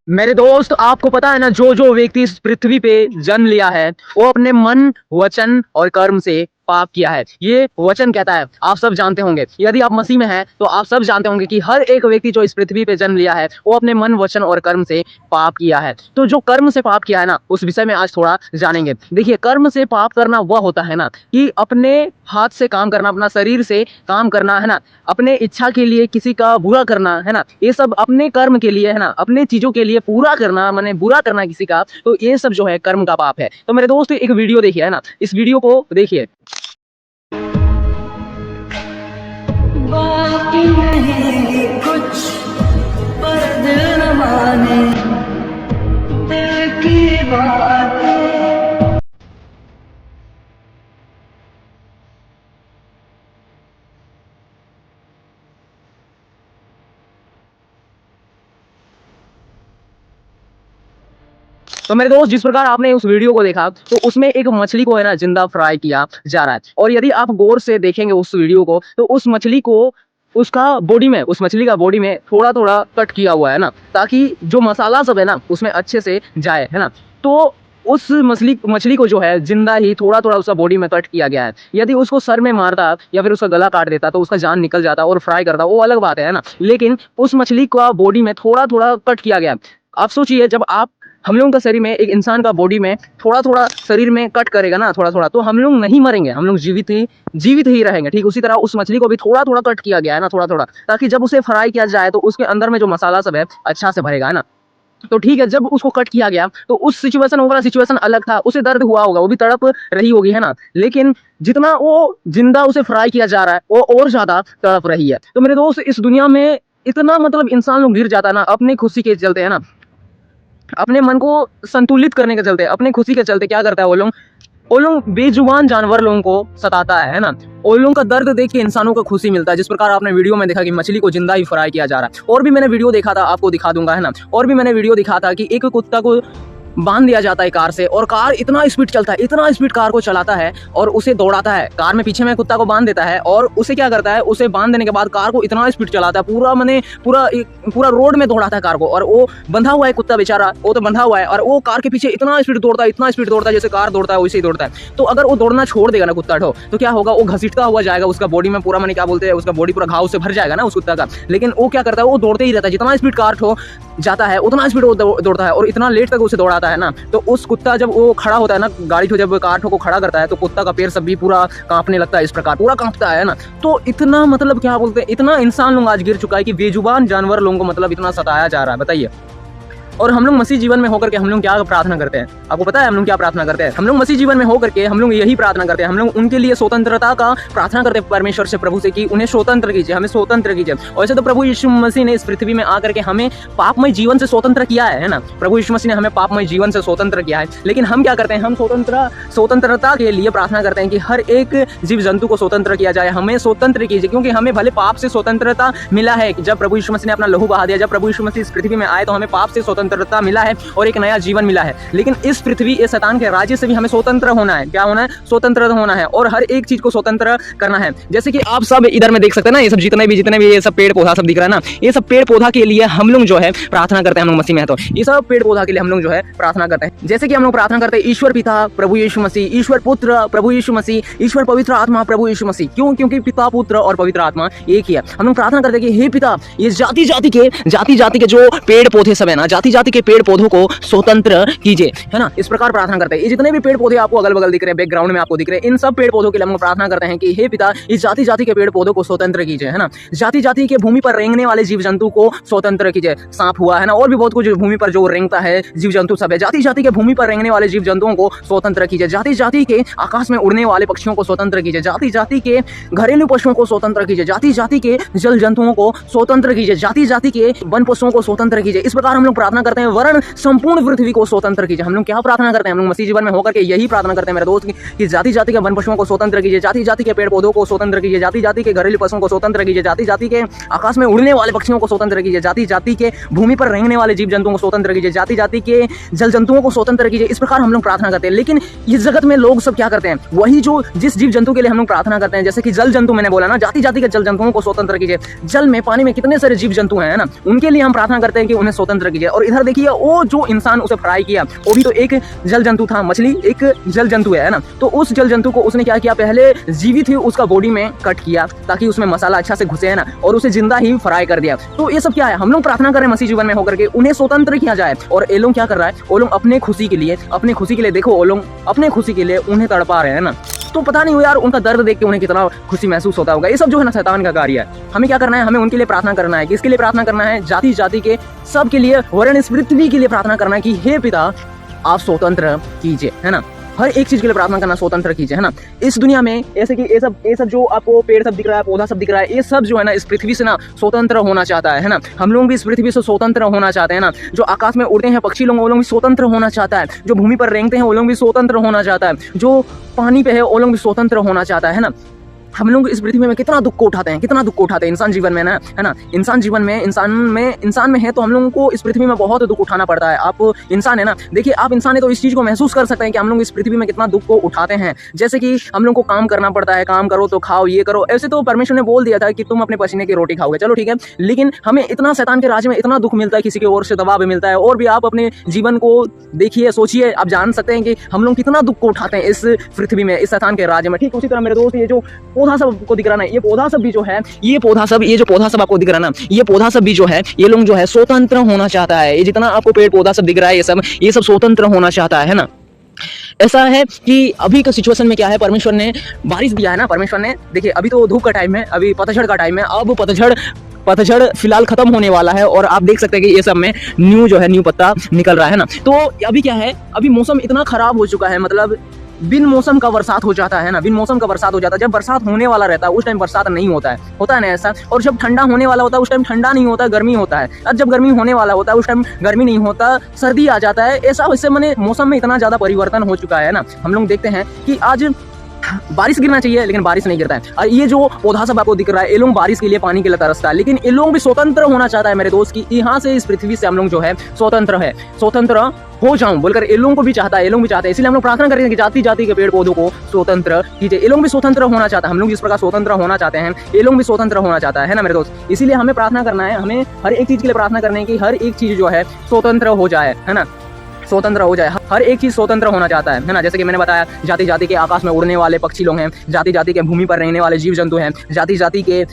मेरे दोस्त, आपको पता है ना, जो जो व्यक्ति इस पृथ्वी पे जन्म लिया है वो अपने मन, वचन और कर्म से पाप किया है। ये वचन कहता है, आप सब जानते होंगे। यदि आप मसीह में हैं तो आप सब जानते होंगे कि हर एक व्यक्ति जो इस पृथ्वी पे जन्म लिया है वो अपने मन, वचन और कर्म से पाप किया है। तो जो कर्म से पाप किया है ना, उस विषय में आज थोड़ा जानेंगे। देखिए, कर्म से पाप करना वह होता है ना कि अपने हाथ से काम करना, अपना शरीर से काम करना, है ना, अपने इच्छा के लिए किसी का बुरा करना, है ना, ये सब अपने कर्म के लिए, है ना, अपने चीजों के लिए पूरा करना, माने बुरा करना किसी का, तो ये सब जो है कर्म का पाप है। तो मेरे दोस्त, एक वीडियो देखिए, है ना, इस वीडियो को देखिए। बाकी नहीं कुछ, पर दिल न माने, दिल की बात। तो मेरे दोस्त, जिस प्रकार आपने उस वीडियो को देखा, तो उसमें एक मछली को, है ना, जिंदा फ्राई किया जा रहा है। और यदि आप गौर से देखेंगे उस वीडियो को, तो उस मछली को, उसका बॉडी में, उस मछली का बॉडी में थोड़ा थोड़ा कट किया हुआ है ना, ताकि जो मसाला सब है ना उसमें अच्छे से जाए, है ना। तो उस मछली मछली को जो है जिंदा ही थोड़ा थोड़ा उसका बॉडी में कट किया गया है। यदि उसको सर में मारता या फिर उसका गला काट देता तो उसका जान निकल जाता और फ्राई करता, वो अलग बात है ना। लेकिन उस मछली का बॉडी में थोड़ा थोड़ा कट किया गया। आप सोचिए, जब आप हम लोगों का शरीर में, एक इंसान का बॉडी में थोड़ा थोड़ा शरीर में कट करेगा ना, थोड़ा थोड़ा, तो हम लोग नहीं मरेंगे, हम लोग जीवित ही रहेंगे। ठीक उसी तरह उस मछली को भी थोड़ा थोड़ा कट किया गया है ना, थोड़ा थोड़ा, ताकि जब उसे फ्राई किया जाए तो उसके अंदर में जो मसाला सब है अच्छा से भरेगा, है ना। तो ठीक है, जब उसको कट किया गया तो उस सिचुएशन, वो वाला सिचुएशन अलग था, उसे दर्द हुआ होगा, वो भी तड़प रही होगी, है ना। लेकिन जितना वो जिंदा उसे फ्राई किया जा रहा है वो और ज्यादा तड़प रही है। तो मेरे दोस्त, इस दुनिया में इतना मतलब इंसान लोग गिर जाता है ना अपने खुशी के चलते, है ना, अपने मन को संतुलित करने के चलते, अपने खुशी के चलते क्या करता है वो लोग बेजुबान जानवर लोगों को सताता है ना। उन लोगों का दर्द देख के इंसानों को खुशी मिलता है, जिस प्रकार आपने वीडियो में देखा कि मछली को जिंदा ही फ्राई किया जा रहा है। और भी मैंने वीडियो देखा था, आपको दिखा दूंगा, है ना। और भी मैंने वीडियो दिखा था कि एक कुत्ता को बांध दिया जाता है कार से, और कार इतना स्पीड चलता है, इतना स्पीड कार को चलाता है और उसे दौड़ाता है। कार में पीछे में कुत्ता को बांध देता है और उसे क्या करता है, उसे बांध देने के बाद कार को इतना स्पीड चलाता है, पूरा मैंने पूरा रोड में दौड़ाता है कार को। और वो बंधा हुआ है कुत्ता बेचारा, वो तो बंधा हुआ है, और वो कार के पीछे इतना स्पीड दौड़ता है, इतना स्पीड दौड़ता है, जैसे कार दौड़ता है वैसे ही दौड़ता है। तो अगर वो दौड़ना छोड़ देगा ना कुत्ता तो क्या होगा, वो घसीटता हुआ जाएगा, उसका बॉडी में पूरा, मैंने क्या बोलते हैं, उसका बॉडी पूरा घाव से भर जाएगा ना उस कुत्ता का। लेकिन वो क्या करता है, वो दौड़ते ही रहता है, जितना स्पीड कार जाता है उतना स्पीड वो दौड़ता है, और इतना लेट तक उसे दौड़ाता है ना। तो उस कुत्ता जब वो खड़ा होता है ना, गाड़ी को जब कार को खड़ा करता है, तो कुत्ता का पैर सब भी पूरा कांपने लगता है, इस प्रकार पूरा कांपता है ना। तो इतना मतलब क्या बोलते हैं, इतना इंसान लोग आज गिर चुका है कि बेजुबान जानवर लोगों को मतलब इतना सताया जा रहा है, बताइए। और हम लोग मसीह जीवन में होकर के हम लोग क्या प्रार्थना करते हैं, आपको पता है हम लोग क्या प्रार्थना करते हैं? हम लोग मसीह जीवन में होकर के हम लोग यही प्रार्थना करते हैं, हम लोग उनके लिए स्वतंत्रता का प्रार्थना करते हैं परमेश्वर से, प्रभु से, कि उन्हें स्वतंत्र कीजिए, हमें स्वतंत्र कीजिए। वैसे तो प्रभु यीशु मसीह ने इस पृथ्वी में आकर के हमें पापमय जीवन से स्वतंत्र किया है ना। प्रभु यीशु मसीह ने हमें पापमय जीवन से स्वतंत्र किया है। लेकिन हम क्या करते हैं, हम स्वतंत्रता के लिए प्रार्थना करते हैं कि हर एक जीव जंतु को स्वतंत्र किया जाए, हमें स्वतंत्र कीजिए, क्योंकि हमें भले पाप से स्वतंत्रता मिला है। जब प्रभु यीशु मसीह ने अपना लहू बहा दिया, जब प्रभु यीशु मसीह इस पृथ्वी में आए, तो हमें पाप से स्वतंत्रता मिला है और एक नया जीवन मिला है। लेकिन इस पृथ्वी, इस शैतान के राज्य से भी हमें स्वतंत्र होना है। क्या होना है? स्वतंत्र होना है, और हर एक चीज को स्वतंत्र करना है। जैसे कि आप सब इधर में देख सकते हैं ना, ये सब जितने भी ये सब पेड़ पौधा सब दिख रहा है ना, ये सब पेड़ पौधा के लिए हम लोग जो है प्रार्थना करते हैं, हम लोग मसीह में। तो ये सब पेड़ पौधा के लिए हम लोग जो है प्रार्थना करते हैं। जैसे कि हम लोग प्रार्थना करते हैं, ईश्वर पिता प्रभु यीशु मसीह, ईश्वर पुत्र प्रभु यीशु मसीह, ईश्वर पवित्र आत्मा प्रभु यीशु मसीह। क्यों? क्योंकि पिता, पुत्र और पवित्र आत्मा एक ही है। हम लोग प्रार्थना करते हैं कि हे पिता, ये जाति जाति के जो पेड़ पौधे सब है ना, जाति जाति के पेड़ पौधों को स्वतंत्र कीजिए, है ना। इस प्रकार प्रार्थना करते हैं। ये जितने भी पेड़ पौधे आपको अगल बगल दिख रहे हैं, बैकग्राउंड में आपको दिख रहे हैं, इन सब पेड़ पौधों के लिए हम प्रार्थना करते हैं कि हे पिता, इस जाति जाति के पेड़ पौधों को स्वतंत्र कीजिए, है ना। जाति जाति के भूमि पर रेंगने वाले जीव जंतु को स्वतंत्र कीजिए। सांप हुआ, है ना, और भी बहुत कुछ भूमि पर जो रेंगता है जीव जंतु सब है। जाति जाति के भूमि पर रेंगने वाले जीव जंतुओं को स्वतंत्र कीजिए। जाति जाति के आकाश में उड़ने वाले पक्षियों को स्वतंत्र कीजिए। जाति जाति के घरेलू पशुओं को स्वतंत्र कीजिए। जाति जाति के जल जंतुओं को स्वतंत्र कीजिए। जाति जाति के वन पशुओं को स्वतंत्र कीजिए। इस प्रकार हम लोग प्रार्थना करते हैं, वरण संपूर्ण पृथ्वी को स्वतंत्र कीजिए। हम लोग क्या प्रार्थना करते हैं? हम लोग मसीह जीवन में होकर के यही प्रार्थना करते हैं मेरे दोस्त, कि जाति जाति के वन पशुओं को स्वतंत्र कीजिए, जाति जाति के पेड़ पौधों को स्वतंत्र कीजिए, जाति जाति के घरेलू पशुओं को स्वतंत्र कीजिए, जाति जाति के आकाश में उड़ने वाले पक्षियों को स्वतंत्र कीजिए, जाति जाति के भूमि पर रेंगने वाले जीव जंतुओं को स्वतंत्र कीजिए, जाति जाति के जल जंतुओं को स्वतंत्र कीजिए। इस प्रकार हम लोग प्रार्थना करते हैं। लेकिन इस जगत में लोग सब क्या करते हैं, वही जो जिस जीव जंतु के लिए हम लोग प्रार्थना करते हैं, जैसे कि जल जंतु, मैंने बोला ना, जाति जाति के जल जंतुओं को स्वतंत्र कीजिए। जल में, पानी में कितने सारे जीव जंतु हैं ना, उनके लिए हम प्रार्थना करते हैं कि उन्हें स्वतंत्र कीजिए। और इधर देखिए वो जो इंसान उसे फ्राई किया वो भी तो एक जल जंतु था, मछली एक जल जंतु है ना। तो उस जल जंतु को उसने क्या किया, पहले जीवित ही उसका बॉडी में कट किया ताकि उसमें मसाला अच्छा से घुसे, है ना, और उसे जिंदा ही फ्राई कर दिया। तो ये सब क्या है, हम लोग प्रार्थना कर रहे हैं मसीह जीवन में होकर के उन्हें स्वतंत्र किया जाए। और ये लोग क्या कर रहा है, वो लोग अपने खुशी के लिए देखो, वो लोग अपने खुशी के लिए उन्हें तड़पा रहे हैं ना। तो पता नहीं हो यार, उनका दर्द देख के उन्हें कितना खुशी महसूस होता होगा। ये सब जो है ना शैतान का कार्य है। हमें क्या करना है, हमें उनके लिए प्रार्थना करना है। किसके लिए प्रार्थना करना है, जाति जाति के सब के लिए, वरन इस पृथ्वी के लिए प्रार्थना करना है कि हे पिता आप स्वतंत्र कीजिए, है ना। हर एक चीज के लिए प्रार्थना करना, स्वतंत्र कीजिए, है ना। इस दुनिया में ऐसे कि ये सब जो आपको पेड़ सब दिख रहा है, पौधा सब दिख रहा है, ये सब जो है ना इस पृथ्वी से ना स्वतंत्र होना चाहता है ना। हम लोग भी इस पृथ्वी से स्वतंत्र होना चाहते हैं ना। जो आकाश में उड़ते हैं पक्षी लोग, वो लोग भी स्वतंत्र होना चाहता है। जो भूमि पर रेंगते हैं वो लोग भी स्वतंत्र होना चाहता है। जो पानी पे है वो लोग भी स्वतंत्र होना चाहता है ना। हम लोग इस पृथ्वी में कितना दुख को उठाते हैं, इंसान जीवन में ना, है ना। इंसान जीवन में इंसान में है तो हम लोगों को इस पृथ्वी में बहुत दुख उठाना पड़ता है। आप इंसान है ना, देखिए आप इंसान है तो इस चीज को महसूस कर सकते हैं कि हम लोग इस पृथ्वी में कितना दुख को उठाते हैं। जैसे कि हम लोग को काम करना पड़ता है, काम करो तो खाओ, ये करो। ऐसे तो परमेश्वर ने बोल दिया था कि तुम अपने पसीने की रोटी खाओगे, चलो ठीक है। लेकिन हमें इतना शैतान के राज्य में इतना दुख मिलता है, किसी की ओर से दबाव भी मिलता है। और भी आप अपने जीवन को देखिए, सोचिए, आप जान सकते हैं कि हम लोग कितना दुख को उठाते हैं इस पृथ्वी में, इस शैतान के राज्य में। ठीक उसी तरह मेरे दोस्त, ये जो पौधा सब को दिख रहा है, ये पौधा सब भी जो है, ये जो पौधा सब आपको दिख रहा है ना, ये पौधा सब भी जो है, ये लोग जो है स्वतंत्र होना चाहता है। ये जितना आपको पेड़ पौधा सब दिख रहा है, ये सब स्वतंत्र होना चाहता है ना। ऐसा है कि अभी का सिचुएशन में क्या है, परमेश्वर ने बारिश दिया है ना। परमेश्वर ने, देखिए अभी तो धूप का टाइम है, अभी पतझड़ का टाइम है। अब पतझड़ फिलहाल खत्म होने वाला है और आप देख सकते हैं कि ये सब में न्यू पत्ता निकल रहा है ना। तो अभी क्या है, अभी मौसम इतना खराब हो चुका है, मतलब बिन मौसम का बरसात हो जाता है ना, बिन मौसम का बरसात हो जाता है। जब बरसात होने वाला रहता है उस टाइम बरसात नहीं होता है ना ऐसा। और जब ठंडा होने वाला होता है उस टाइम ठंडा नहीं होता है, गर्मी होता है। और जब गर्मी होने वाला होता है उस टाइम गर्मी नहीं होता, सर्दी आ जाता है। ऐसा इससे मैंने मौसम में इतना ज्यादा परिवर्तन हो चुका है ना। हम लोग देखते हैं कि आज बारिश गिरना चाहिए लेकिन बारिश नहीं गिरता है। और ये जो पौधा सब आपको दिख रहा है, ये लोग बारिश के लिए, पानी के लिए तरसता है। लेकिन ये लोग भी स्वतंत्र होना चाहता है मेरे दोस्त की, यहाँ से इस पृथ्वी से हम लोग जो है स्वतंत्र हो जाऊं बोलकर ये लोगों को भी चाहता है, ये लोग भी चाहते हैं। इसलिए हम लोग प्रार्थना करेंगे कि जाति जाति के पेड़ पौधों को स्वतंत्र कीजिए। ये लोग भी स्वतंत्र होना चाहता है, हम लोग जिस प्रकार स्वतंत्र होना चाहते हैं ये लोग भी स्वतंत्र होना चाहता है ना मेरे दोस्त। इसीलिए हमें प्रार्थना करना है, हमें हर एक चीज के लिए प्रार्थना करने की, हर एक चीज जो है स्वतंत्र हो जाए, है ना, स्वतंत्र हो जाए। हर एक चीज स्वतंत्र होना चाहता है ना। जैसे कि मैंने बताया, जाति जाति के आकाश में उड़ने वाले पक्षी लोग हैं, जाति जाति के भूमि पर रहने वाले जीव जंतु हैं, जाति जाति के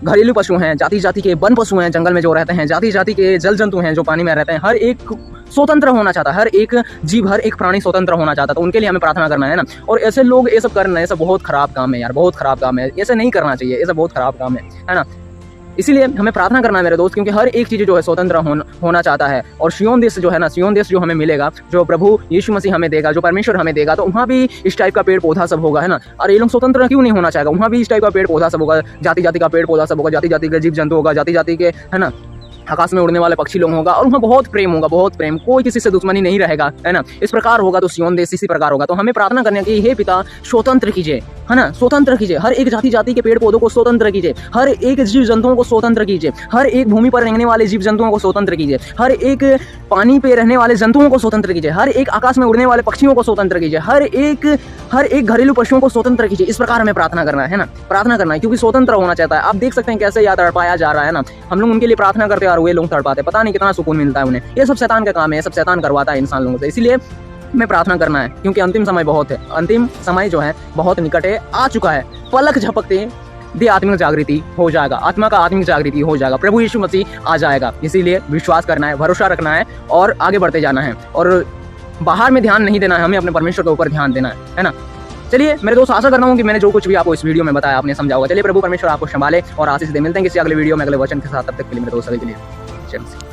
घरेलू पशु हैं, जाति जाति के वन पशु हैं जंगल में जो रहते हैं, जाति जाति के जल जंतु हैं जो पानी में रहते हैं। हर एक स्वतंत्र होना चाहता है, हर एक जीव, हर एक प्राणी स्वतंत्र होना चाहता है। तो उनके लिए हमें प्रार्थना करना है ना। और ऐसे लोग ये सब करना है, ये सब बहुत खराब काम है यार, बहुत खराब काम है। ऐसे नहीं करना चाहिए, ये सब बहुत खराब काम है ना। इसीलिए हमें प्रार्थना करना है मेरे दोस्त, क्योंकि हर एक चीज जो है स्वतंत्र होना चाहता है। और सिय्योन देश जो है ना, सिय्योन देश जो हमें मिलेगा, जो प्रभु यीशु मसीह हमें देगा, जो परमेश्वर हमें देगा, तो वहाँ भी इस टाइप का पेड़ पौधा सब होगा, है ना। और ये लोग स्वतंत्र क्यों नहीं होना चाहेगा, वहाँ भी इस टाइप का पेड़ पौधा सब होगा, जाति जाति का पेड़ पौधा सब होगा, जाति जाति के जीव जंतु होगा, जाति जाति के, है ना, आकाश में उड़ने वाले पक्षी लोग होगा। और वहाँ बहुत प्रेम होगा, बहुत प्रेम, कोई किसी से दुश्मनी नहीं रहेगा, है ना। इस प्रकार होगा तो सिय्योन देश इसी प्रकार होगा। तो हमें प्रार्थना करने की, हे पिता स्वतंत्र कीजिए, है ना, स्वतंत्र कीजिए। हर एक जाति जाति के पेड़ पौधों को स्वतंत्र कीजिए, हर एक जीव जंतुओं को स्वतंत्र कीजिए, हर एक भूमि पर रहने वाले जीव जंतुओं को स्वतंत्र कीजिए, हर एक पानी पे रहने वाले जंतुओं को स्वतंत्र कीजिए, हर एक आकाश में उड़ने वाले पक्षियों को स्वतंत्र कीजिए, हर एक घरेलू पशुओं को स्वतंत्र कीजिए। इस प्रकार हमें प्रार्थना करना है ना, प्रार्थना करना है, क्योंकि स्वतंत्र होना चाहता है। आप देख सकते हैं कैसे याद तड़पाया जा रहा है ना। हम लोग उनके लिए प्रार्थना करते और वे लोग तड़पाते, पता नहीं कितना सुकून मिलता है उन्हें। ये सब शैतान का काम है, ये सब शैतान करवाता है इंसान लोगों से। इसीलिए हमें प्रार्थना करना है, क्योंकि अंतिम समय बहुत है, अंतिम समय जो है बहुत निकट है, आ चुका है। पलक झपकते दे आत्मिक जागृति हो जाएगा, आत्मा का आत्मिक जागृति हो जाएगा, प्रभु यीशु मसीह आ जाएगा। इसीलिए विश्वास करना है, भरोसा रखना है और आगे बढ़ते जाना है। और बाहर में ध्यान नहीं देना है, हमें अपने परमेश्वर के ऊपर ध्यान देना है ना। चलिए मेरे दोस्त, आशा करता हूँ कि मैंने जो कुछ भी आपको इस वीडियो में बताया आपने समझा होगा। चलिए प्रभु परमेश्वर आपको संभाले और आशीष दे। मिलते हैं किसी अगले वीडियो में अगले वचन के साथ। तब तक के लिए मेरे दोस्त सभी के लिए जय मसीह।